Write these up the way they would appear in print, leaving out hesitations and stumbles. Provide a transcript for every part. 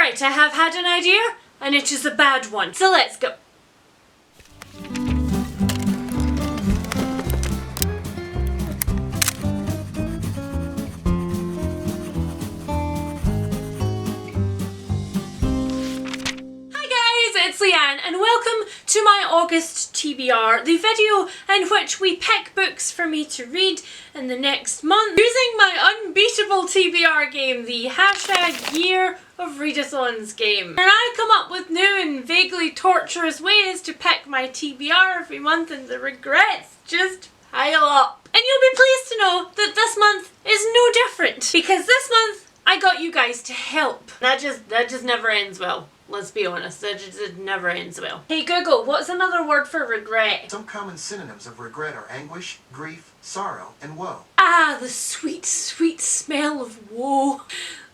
Alright, I have had an idea, and it is a bad one. So let's go. It's Leanne and welcome to my August TBR, the video in which we pick books for me to read in the next month using my unbeatable TBR game, the hashtag Year of Readathons game. And I come up with new and vaguely torturous ways to pick my TBR every month and the regrets just pile up. And you'll be pleased to know that this month is no different because this month I got you guys to help. That just never ends well. Let's be honest, it never ends well. Hey Google, what's another word for regret? Some common synonyms of regret are anguish, grief, sorrow, and woe. Ah, the sweet, sweet smell of woe.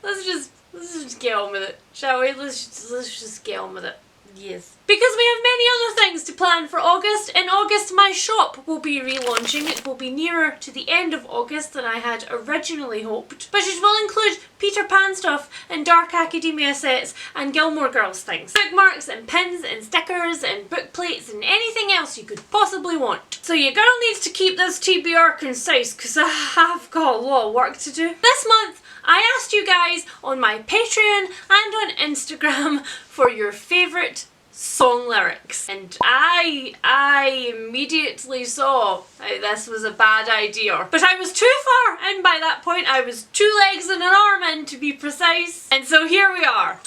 Let's just get on with it, shall we? Let's just get on with it. Yes. Because we have many other things to plan for August. In August, my shop will be relaunching. It will be nearer to the end of August than I had originally hoped. But it will include Peter Pan stuff and Dark Academia sets and Gilmore Girls things. Bookmarks and pins and stickers and book plates and anything else you could possibly want. So your girl needs to keep this TBR concise because I have got a lot of work to do. This month, I asked you guys on my Patreon and on Instagram for your favourite song lyrics, and I immediately saw this was a bad idea. But I was too far in by that point. I was 2 legs and an arm in, to be precise. And so here we are,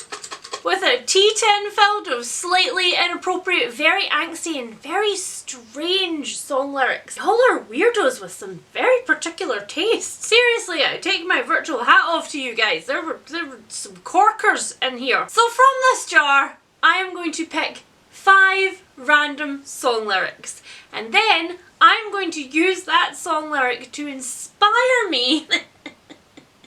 with a T10 filled of slightly inappropriate, very angsty and very strange song lyrics. Y'all are weirdos with some very particular tastes. Seriously, I take my virtual hat off to you guys. There were some corkers in here. So from this jar, I am going to pick 5 random song lyrics. And then I'm going to use that song lyric to inspire me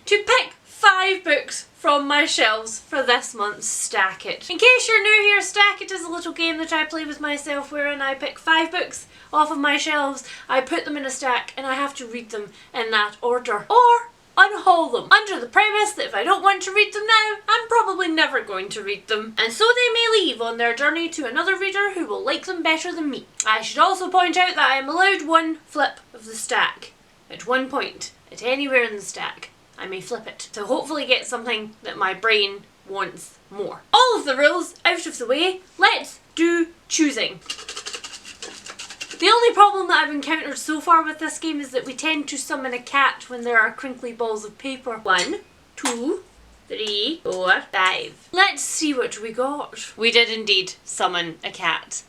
to pick 5 books from my shelves for this month's Stack It. In case you're new here, Stack It is a little game that I play with myself wherein I pick 5 books off of my shelves, I put them in a stack and I have to read them in that order. Or unhaul them, under the premise that if I don't want to read them now, I'm probably never going to read them. And so they may leave on their journey to another reader who will like them better than me. I should also point out that I am allowed 1 flip of the stack. At one point, at anywhere in the stack, I may flip it to hopefully get something that my brain wants more. All of the rules out of the way, let's do choosing. The only problem that I've encountered so far with this game is that we tend to summon a cat when there are crinkly balls of paper. 1, 2, 3, 4, 5. Let's see what we got. We did indeed summon a cat.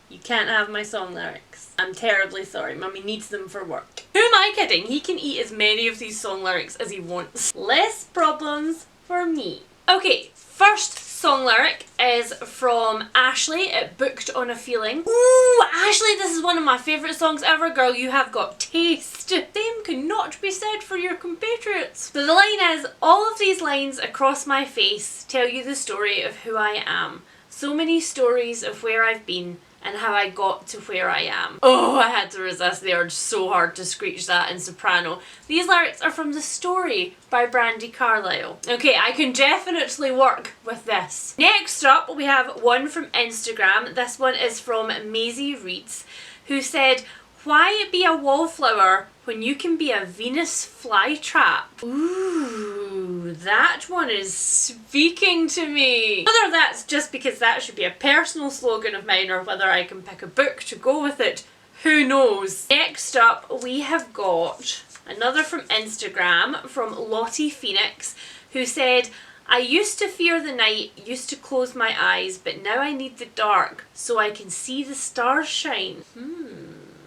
You can't have my song lyrics. I'm terribly sorry, Mummy needs them for work. Who am I kidding? He can eat as many of these song lyrics as he wants. Less problems for me. Okay, first song lyric is from Ashley at Booked on a Feeling. Ooh, Ashley, this is one of my favourite songs ever. Girl, you have got taste. Same cannot be said for your compatriots. So the line is, all of these lines across my face tell you the story of who I am. So many stories of where I've been and how I got to where I am. Oh, I had to resist the urge so hard to screech that in soprano. These lyrics are from The Story by Brandi Carlile. Okay, I can definitely work with this. Next up, we have one from Instagram. This one is from Maisie Reeds, who said, "Why be a wallflower when you can be a Venus flytrap?" Ooh, that one is speaking to me. Whether that's just because that should be a personal slogan of mine or whether I can pick a book to go with it, who knows. Next up, we have got another from Instagram from Lottie Phoenix, who said, "I used to fear the night, used to close my eyes, but now I need the dark so I can see the stars shine."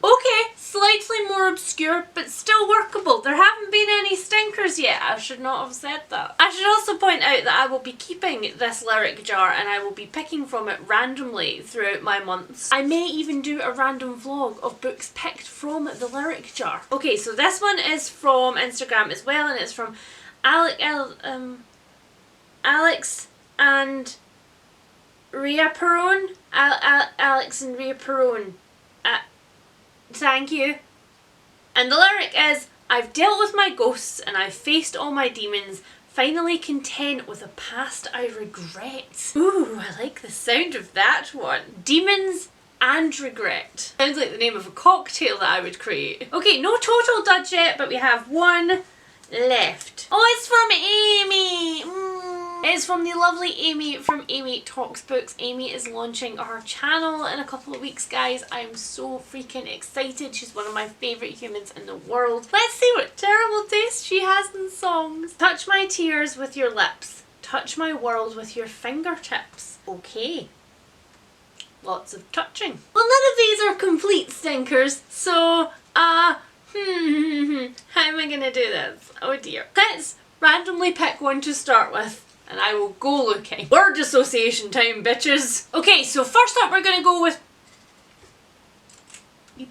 Okay, slightly more obscure, but still workable. There haven't been any stinkers yet. I should not have said that. I should also point out that I will be keeping this lyric jar and I will be picking from it randomly throughout my months. I may even do a random vlog of books picked from the lyric jar. Okay, so this one is from Instagram as well, and it's from Alex and Ria Perone. Alex and Ria Perone. Thank you. And the lyric is, "I've dealt with my ghosts and I've faced all my demons. Finally content with a past I regret. Ooh, I like the sound of that one. Demons and regret. Sounds like the name of a cocktail that I would create. Okay, no total duds yet, but we have one left. Oh, it's from Amy! It's from the lovely Amy from Amy Talks Books. Amy is launching her channel in a couple of weeks, guys. I'm so freaking excited. She's one of my favourite humans in the world. Let's see what terrible taste she has in songs. Touch my tears with your lips. Touch my world with your fingertips. Okay. Lots of touching. Well, none of these are complete stinkers, so, how am I gonna do this? Oh dear. Let's randomly pick one to start with, and I will go looking. Word association time, bitches. Okay, so first up we're gonna go with... You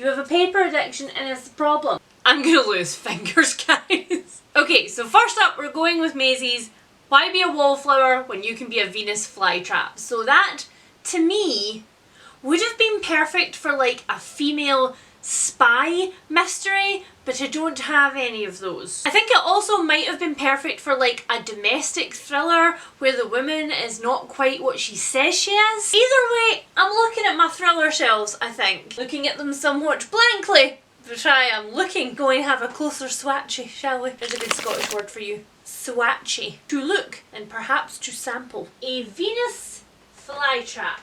have a paper addiction and it's the problem. I'm gonna lose fingers, guys. Okay, so first up we're going with Maisie's Why Be a Wallflower When You Can Be a Venus Flytrap. So that, to me, would have been perfect for like a female spy mystery, but I don't have any of those. I think it also might have been perfect for like a domestic thriller where the woman is not quite what she says she is. Either way, I'm looking at my thriller shelves, I think. Looking at them somewhat blankly, but I am looking. Go and have a closer swatchy, shall we? There's a good Scottish word for you. Swatchy. To look and perhaps to sample. A Venus flytrap.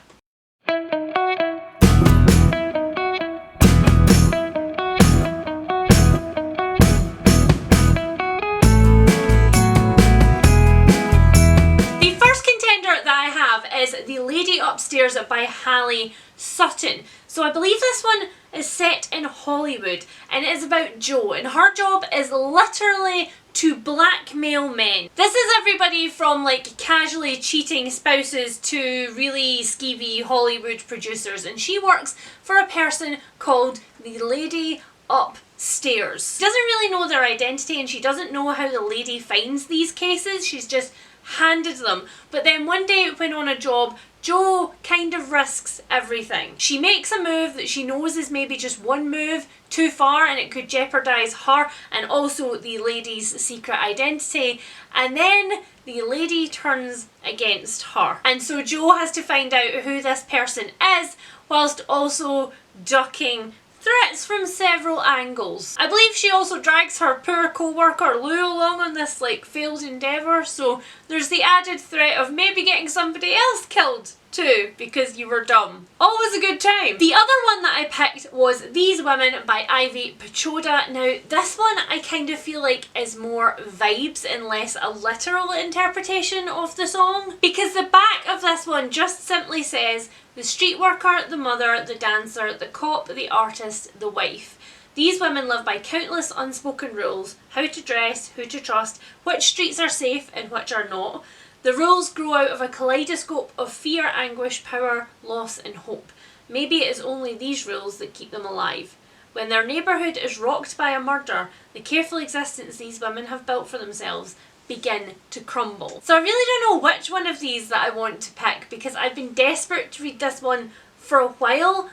Is The Lady Upstairs by Halley Sutton. So I believe this one is set in Hollywood and it is about Jo, and her job is literally to blackmail men. This is everybody from like casually cheating spouses to really skeevy Hollywood producers, and she works for a person called the Lady Upstairs. She doesn't really know their identity and she doesn't know how the lady finds these cases. She's just handed them. But then one day when on a job, Jo kind of risks everything. She makes a move that she knows is maybe just one move too far and it could jeopardise her and also the lady's secret identity, and then the lady turns against her. And so Jo has to find out who this person is whilst also ducking threats from several angles. I believe she also drags her poor co-worker Lou along on this like failed endeavour, so there's the added threat of maybe getting somebody else killed too because you were dumb. Always a good time. The other one that I picked was These Women by Ivy Pochoda. Now this one I kind of feel like is more vibes and less a literal interpretation of the song, because the back of this one just simply says the street worker, the mother, the dancer, the cop, the artist, the wife. These women live by countless unspoken rules: how to dress, who to trust, which streets are safe and which are not. The rules grow out of a kaleidoscope of fear, anguish, power, loss and hope. Maybe it is only these rules that keep them alive. When their neighbourhood is rocked by a murder, the careful existence these women have built for themselves begin to crumble. So I really don't know which one of these that I want to pick, because I've been desperate to read this one for a while,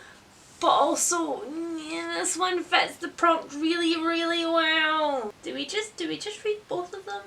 but also this one fits the prompt really, really well. Do we just read both of them?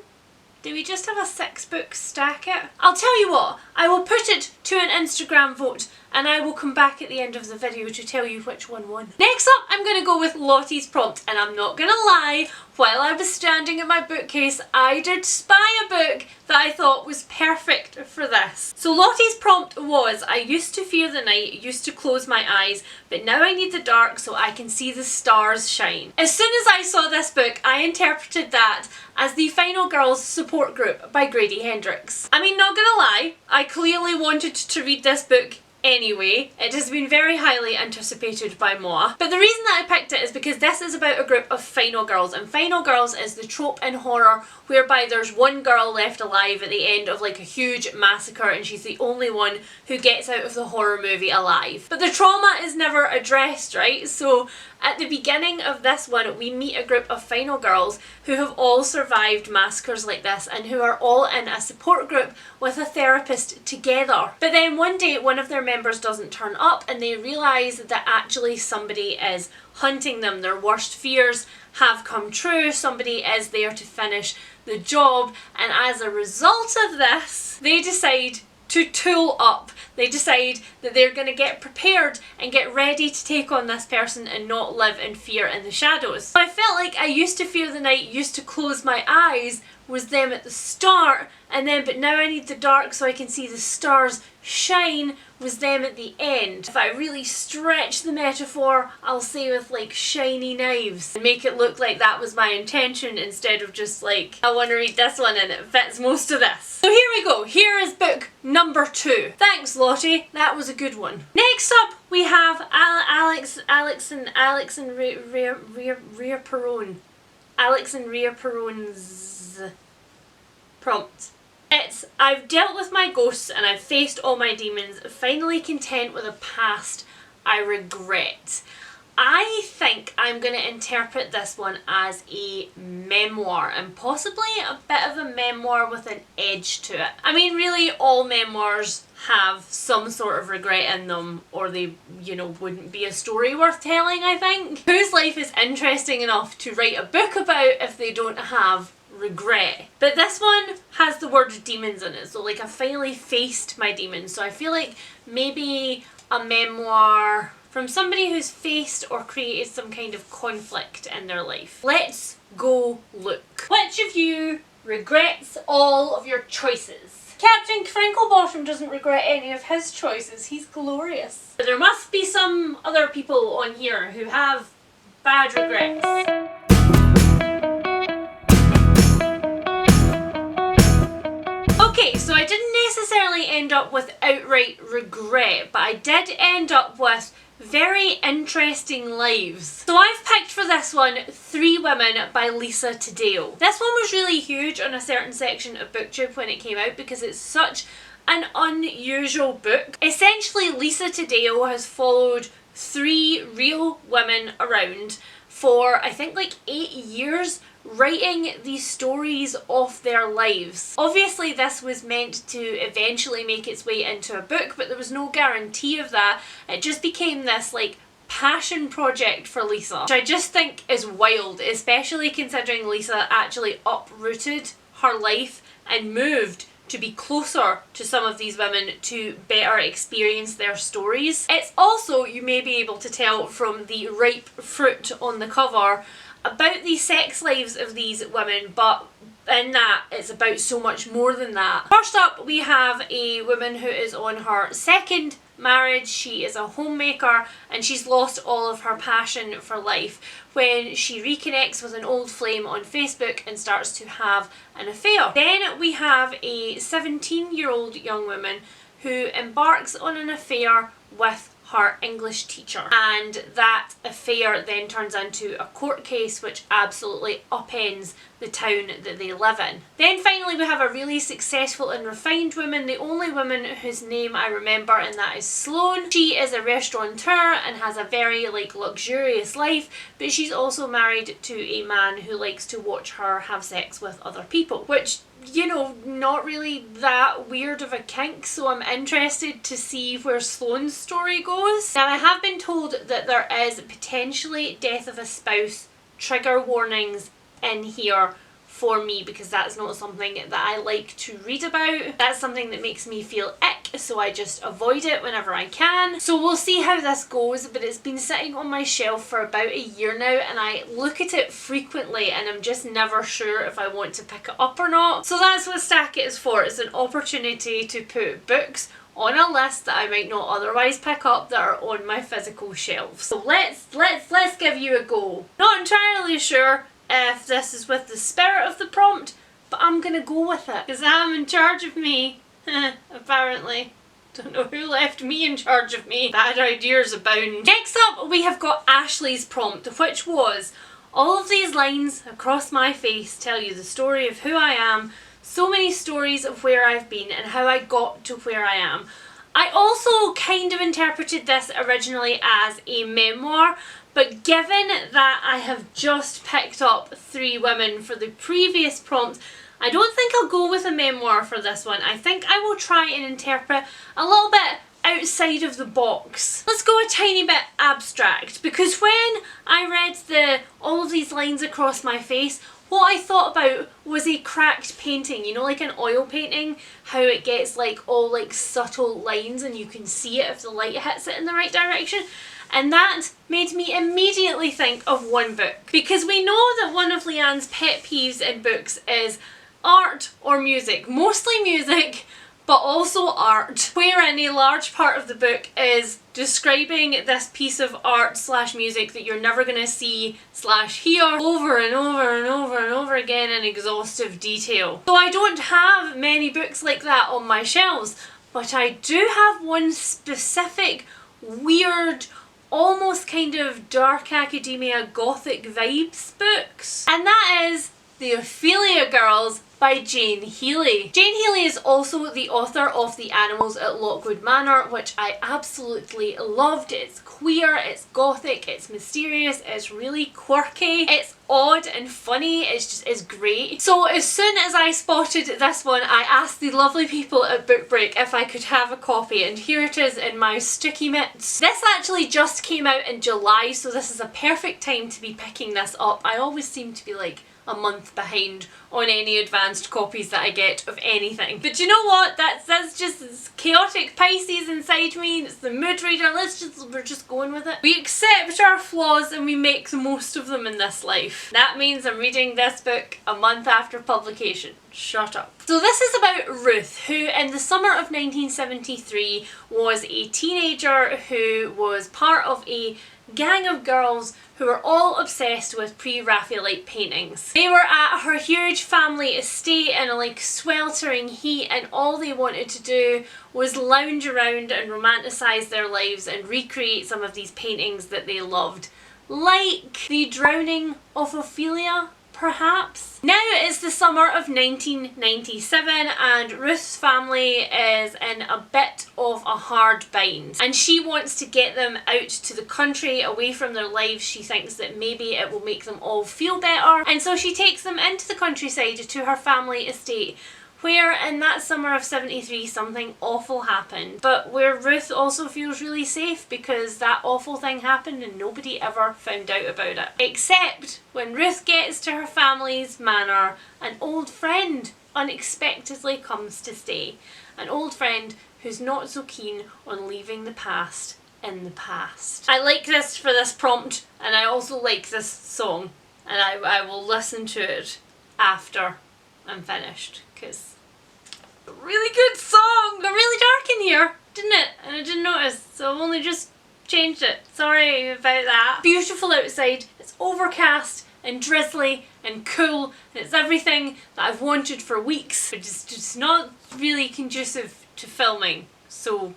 Do we just have a 6-book stack it? I'll tell you what, I will put it to an Instagram vote and I will come back at the end of the video to tell you which one won. Next up, I'm going to go with Lottie's prompt, and I'm not going to lie, while I was standing at my bookcase, I did spy a book that I thought was perfect for this. So Lottie's prompt was, I used to fear the night, used to close my eyes, but now I need the dark so I can see the stars shine. As soon as I saw this book, I interpreted that as the Final Girls support group by Grady Hendrix. I mean, not gonna lie, I clearly wanted to read this book anyway. It has been very highly anticipated by moi. But the reason that I picked it is because this is about a group of final girls, and final girls is the trope in horror whereby there's one girl left alive at the end of like a huge massacre and she's the only one who gets out of the horror movie alive. But the trauma is never addressed, right? So at the beginning of this one, we meet a group of final girls who have all survived massacres like this and who are all in a support group with a therapist together. But then one day, one of their members doesn't turn up, and they realise that actually somebody is hunting them. Their worst fears have come true. Somebody is there to finish the job, and as a result of this, they decide to tool up. They decide that they're going to get prepared and get ready to take on this person and not live in fear in the shadows. I felt like I used to fear the night, used to close my eyes, was them at the start, and then but now I need the dark so I can see the stars shine, was them at the end. If I really stretch the metaphor, I'll say with like shiny knives and make it look like that was my intention instead of just like, I want to read this one and it fits most of this. So here we go. Here is book number 2. Thanks, Lottie. That was a good one. Next up we have Alex and Rhea Perron. Alex and Rhea Perron's prompt. It's, I've dealt with my ghosts and I've faced all my demons, finally content with a past I regret. I think I'm going to interpret this one as a memoir, and possibly a bit of a memoir with an edge to it. I mean, really all memoirs have some sort of regret in them, or they, you know, wouldn't be a story worth telling, I think. Whose life is interesting enough to write a book about if they don't have regret? But this one has the word demons in it, so like I finally faced my demons, so I feel like maybe a memoir from somebody who's faced or created some kind of conflict in their life. Let's go look. Which of you regrets all of your choices? Captain Crinklebottom doesn't regret any of his choices. He's glorious. But there must be some other people on here who have bad regrets. Okay, so I didn't necessarily end up with outright regret, but I did end up with very interesting lives. So I've picked for this one 3 Women by Lisa Taddeo. This one was really huge on a certain section of BookTube when it came out because it's such an unusual book. Essentially, Lisa Taddeo has followed 3 real women around for I think like 8 years, writing these stories of their lives. Obviously this was meant to eventually make its way into a book, but there was no guarantee of that. It just became this like passion project for Lisa, which I just think is wild, especially considering Lisa actually uprooted her life and moved to be closer to some of these women to better experience their stories. It's also, you may be able to tell from the ripe fruit on the cover, about the sex lives of these women, but in that it's about so much more than that. First up we have a woman who is on her 2nd marriage. She is a homemaker and she's lost all of her passion for life when she reconnects with an old flame on Facebook and starts to have an affair. Then we have a 17-year-old young woman who embarks on an affair with her English teacher, and that affair then turns into a court case which absolutely upends the town that they live in. Then finally we have a really successful and refined woman, the only woman whose name I remember, and that is Sloane. She is a restaurateur and has a very like luxurious life, but she's also married to a man who likes to watch her have sex with other people, which, you know, not really that weird of a kink, so I'm interested to see where Sloane's story goes. Now I have been told that there is potentially death of a spouse trigger warnings in here for me, because that's not something that I like to read about. That's something that makes me feel ick, so I just avoid it whenever I can. So we'll see how this goes, but it's been sitting on my shelf for about a year now and I look at it frequently and I'm just never sure if I want to pick it up or not. So that's what Stack It is for. It's an opportunity to put books on a list that I might not otherwise pick up that are on my physical shelves. So let's give you a go. Not entirely sure if this is with the spirit of the prompt, but I'm gonna go with it because I'm in charge of me. Apparently. Don't know who left me in charge of me. Bad ideas abound. Next up we have got Ashley's prompt, which was, all of these lines across my face tell you the story of who I am, so many stories of where I've been and how I got to where I am. I also kind of interpreted this originally as a memoir, but given that I have just picked up 3 women for the previous prompt, I don't think I'll go with a memoir for this one. I think I will try and interpret a little bit outside of the box. Let's go a tiny bit abstract, because when I read all of these lines across my face, what I thought about was a cracked painting, you know, like an oil painting, how it gets like all like subtle lines and you can see it if the light hits it in the right direction. And that made me immediately think of one book, because we know that one of Leanne's pet peeves in books is art or music, mostly music, but also art, wherein a large part of the book is describing this piece of art slash music that you're never going to see slash hear over and over and over and over again in exhaustive detail. So I don't have many books like that on my shelves, but I do have one specific weird, almost kind of dark academia gothic vibes books, and that is The Ophelia Girls by Jane Healey. Jane Healey is also the author of The Animals at Lockwood Manor, which I absolutely loved. It's queer, it's gothic, it's mysterious, it's really quirky, it's odd and funny, it's great. So as soon as I spotted this one, I asked the lovely people at Book Break if I could have a copy, and here it is in my sticky mitts. This actually just came out in July, so this is a perfect time to be picking this up. I always seem to be like a month behind on any advanced copies that I get of anything. But you know what? That's just chaotic Pisces inside me. It's the mood reader. We're just going with it. We accept our flaws and we make the most of them in this life. That means I'm reading this book a month after publication. Shut up. So this is about Ruth, who in the summer of 1973 was a teenager who was part of a gang of girls who were all obsessed with pre-Raphaelite paintings. They were at her huge family estate in a like sweltering heat, and all they wanted to do was lounge around and romanticize their lives and recreate some of these paintings that they loved. Like The Drowning of Ophelia, perhaps? Now it's the summer of 1997 and Ruth's family is in a bit of a hard bind, and she wants to get them out to the country away from their lives. She thinks that maybe it will make them all feel better, and so she takes them into the countryside to her family estate, where in that summer of 73 something awful happened, but where Ruth also feels really safe because that awful thing happened and nobody ever found out about it. Except when Ruth gets to her family's manor, an old friend unexpectedly comes to stay. An old friend who's not so keen on leaving the past in the past. I like this for this prompt, and I also like this song, and I will listen to it after I'm finished, because a really good song! Got really dark in here, didn't it? And I didn't notice, so I've only just changed it. Sorry about that. Beautiful outside, it's overcast and drizzly and cool, and it's everything that I've wanted for weeks, but it's just not really conducive to filming, so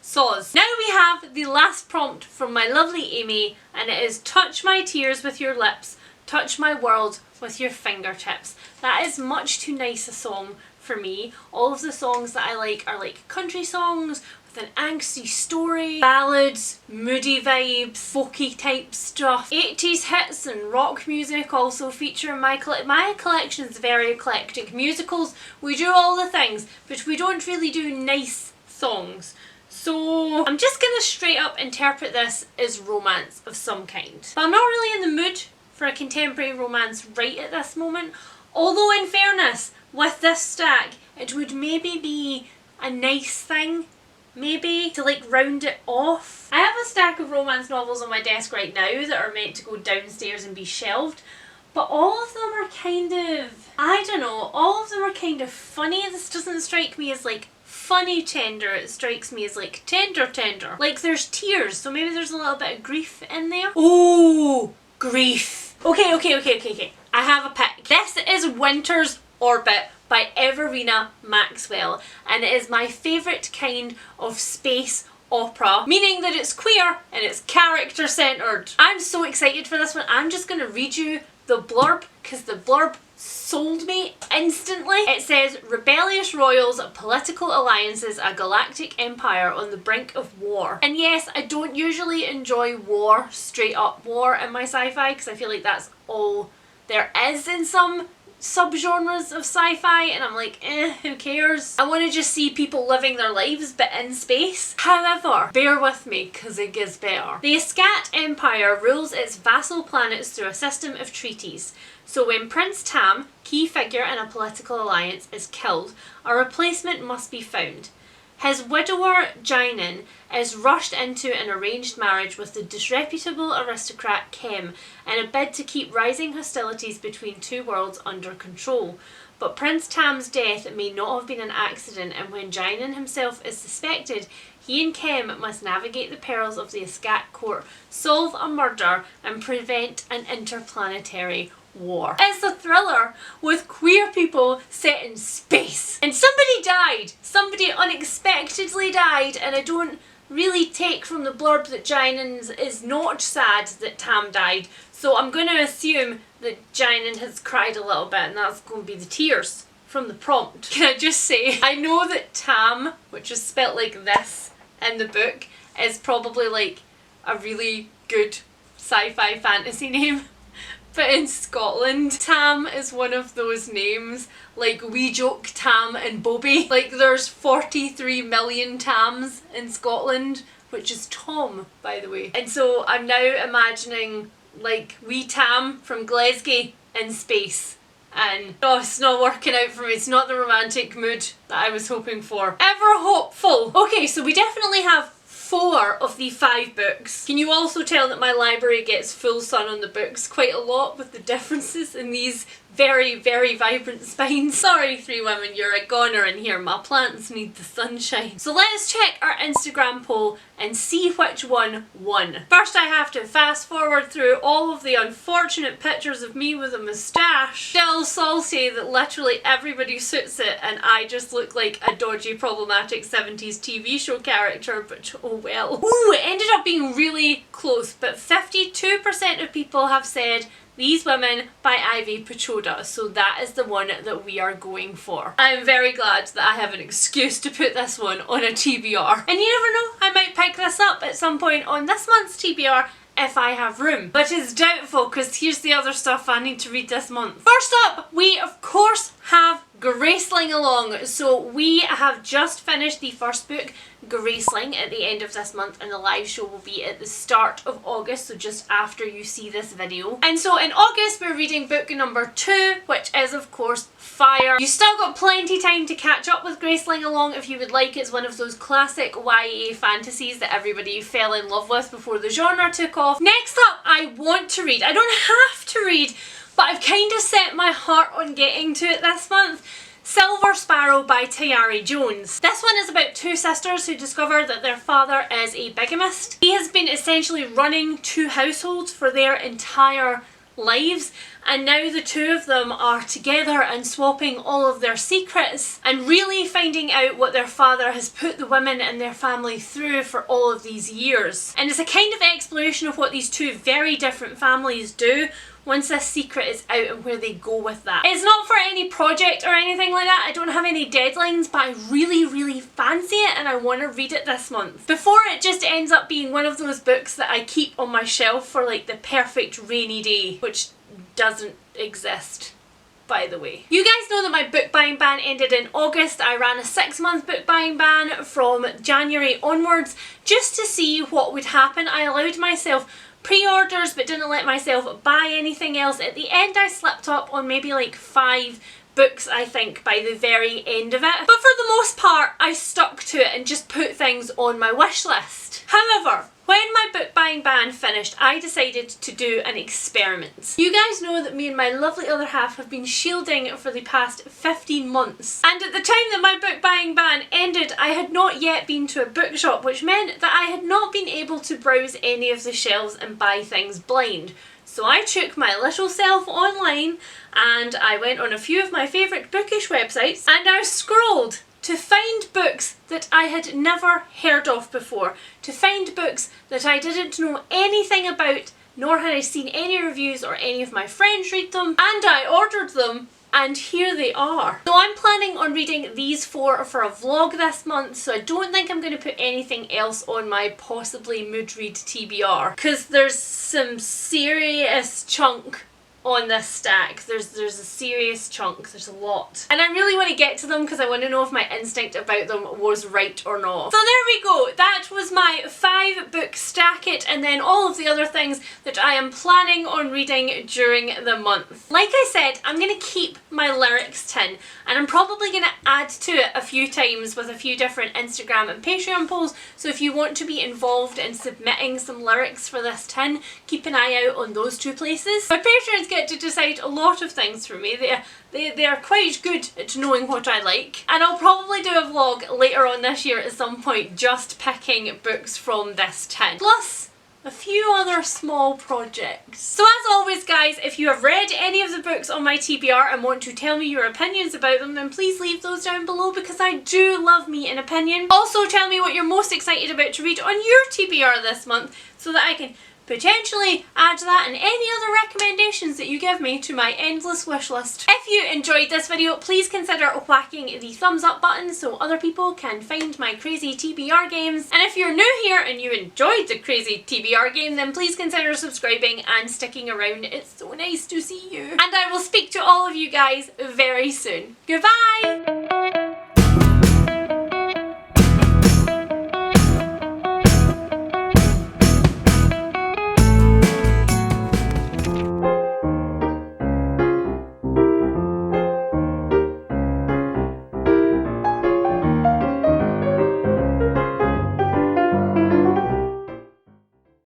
soz. Now we have the last prompt from my lovely Amy, and it is touch my tears with your lips, touch my world with your fingertips. That is much too nice a song for me. All of the songs that I like are like country songs with an angsty story, ballads, moody vibes, folky type stuff. 80s hits and rock music also feature in my collection is very eclectic. Musicals, we do all the things, but we don't really do nice songs. So I'm just gonna straight up interpret this as romance of some kind. But I'm not really in the mood for a contemporary romance right at this moment. Although in fairness, with this stack, it would maybe be a nice thing, maybe, to like round it off. I have a stack of romance novels on my desk right now that are meant to go downstairs and be shelved, but all of them are kind of, I don't know, all of them are kind of funny. This doesn't strike me as like funny tender, it strikes me as like tender. Like there's tears, so maybe there's a little bit of grief in there. Oh, grief. Okay. I have a pick. This is Winter's Orbit by Everina Maxwell, and it is my favourite kind of space opera, meaning that it's queer and it's character centred. I'm so excited for this one. I'm just going to read you the blurb because the blurb sold me instantly. It says, rebellious royals, political alliances, a galactic empire on the brink of war. And yes, I don't usually enjoy war, straight up war in my sci-fi, because I feel like that's all there is in some subgenres of sci-fi, and I'm like, who cares? I want to just see people living their lives but in space. However, bear with me because it gets better. The Ascat Empire rules its vassal planets through a system of treaties. So when Prince Tam, key figure in a political alliance, is killed, a replacement must be found. His widower, Jinin, is rushed into an arranged marriage with the disreputable aristocrat Kem in a bid to keep rising hostilities between two worlds under control. But Prince Tam's death may not have been an accident, and when Jinin himself is suspected, he and Kem must navigate the perils of the Ascat court, solve a murder, and prevent an interplanetary war. It's a thriller with queer people set in space. And somebody died. Somebody unexpectedly died, and I don't really take from the blurb that Jinin is not sad that Tam died. So I'm going to assume that Jinin has cried a little bit, and that's going to be the tears from the prompt. Can I just say, I know that Tam, which is spelt like this in the book, is probably like a really good sci-fi fantasy name. But in Scotland, Tam is one of those names, like we joke Tam and Bobby. Like there's 43 million Tams in Scotland, which is Tom, by the way. And so I'm now imagining like wee Tam from Glasgow in space. And oh, it's not working out for me. It's not the romantic mood that I was hoping for. Ever hopeful. Okay, so we definitely have 4 of the 5 books. Can you also tell that my library gets full sun on the books quite a lot with the differences in these very, very vibrant spines? Sorry, 3 women, you're a goner in here. My plants need the sunshine. So let's check our Instagram poll and see which one won. First, I have to fast forward through all of the unfortunate pictures of me with a moustache. Still salty that literally everybody suits it and I just look like a dodgy, problematic 70s TV show character, but oh well. Ooh, it ended up being really close, but 52% of people have said These Women by Ivy Pochoda, so that is the one that we are going for. I'm very glad that I have an excuse to put this one on a TBR. And you never know, I might pick this up at some point on this month's TBR if I have room. But it's doubtful because here's the other stuff I need to read this month. First up, we of course have Graceling along. So we have just finished the first book, Graceling, at the end of this month, and the live show will be at the start of August, so just after you see this video. And so in August we're reading book number 2, which is of course Fire. You still got plenty time to catch up with Graceling along if you would like. It's one of those classic YA fantasies that everybody fell in love with before the genre took off. Next up, I want to read, I don't have to read, but I've kind of set my heart on getting to it this month. Silver Sparrow by Tayari Jones. This one is about 2 sisters who discover that their father is a bigamist. He has been essentially running 2 households for their entire lives, and now the 2 of them are together and swapping all of their secrets and really finding out what their father has put the women in their family through for all of these years. And it's a kind of exploration of what these 2 very different families do once this secret is out and where they go with that. It's not for any project or anything like that. I don't have any deadlines, but I really fancy it and I want to read it this month. Before it just ends up being one of those books that I keep on my shelf for like the perfect rainy day, which doesn't exist, by the way. You guys know that my book buying ban ended in August. I ran a 6-month book buying ban from January onwards just to see what would happen. I allowed myself pre-orders but didn't let myself buy anything else. At the end I slipped up on maybe like 5 books, I think, by the very end of it. But for the most part I stuck to it and just put things on my wish list. However, when my book buying ban finished, I decided to do an experiment. You guys know that me and my lovely other half have been shielding for the past 15 months. And at the time that my book buying ban ended, I had not yet been to a bookshop, which meant that I had not been able to browse any of the shelves and buy things blind. So I took my little self online and I went on a few of my favourite bookish websites and I scrolled to find books that I had never heard of before, to find books that I didn't know anything about, nor had I seen any reviews or any of my friends read them, and I ordered them, and here they are. So I'm planning on reading these 4 for a vlog this month, so I don't think I'm going to put anything else on my possibly mood read TBR, because there's some serious chunk on this stack. There's a serious chunk, there's a lot. And I really want to get to them because I want to know if my instinct about them was right or not. So there we go, that was my 5-book stack it, and then all of the other things that I am planning on reading during the month. Like I said, I'm going to keep my lyrics tin, and I'm probably going to add to it a few times with a few different Instagram and Patreon polls, so if you want to be involved in submitting some lyrics for this tin, keep an eye out on those 2 places. My patrons get to decide a lot of things for me. They are quite good at knowing what I like, and I'll probably do a vlog later on this year at some point just picking books from this tin. Plus a few other small projects. So as always guys, if you have read any of the books on my TBR and want to tell me your opinions about them, then please leave those down below because I do love me an opinion. Also tell me what you're most excited about to read on your TBR this month so that I can potentially add that and any other recommendations that you give me to my endless wish list. If you enjoyed this video, please consider whacking the thumbs up button so other people can find my crazy TBR games. And if you're new here and you enjoyed the crazy TBR game, then please consider subscribing and sticking around. It's so nice to see you. And I will speak to all of you guys very soon. Goodbye!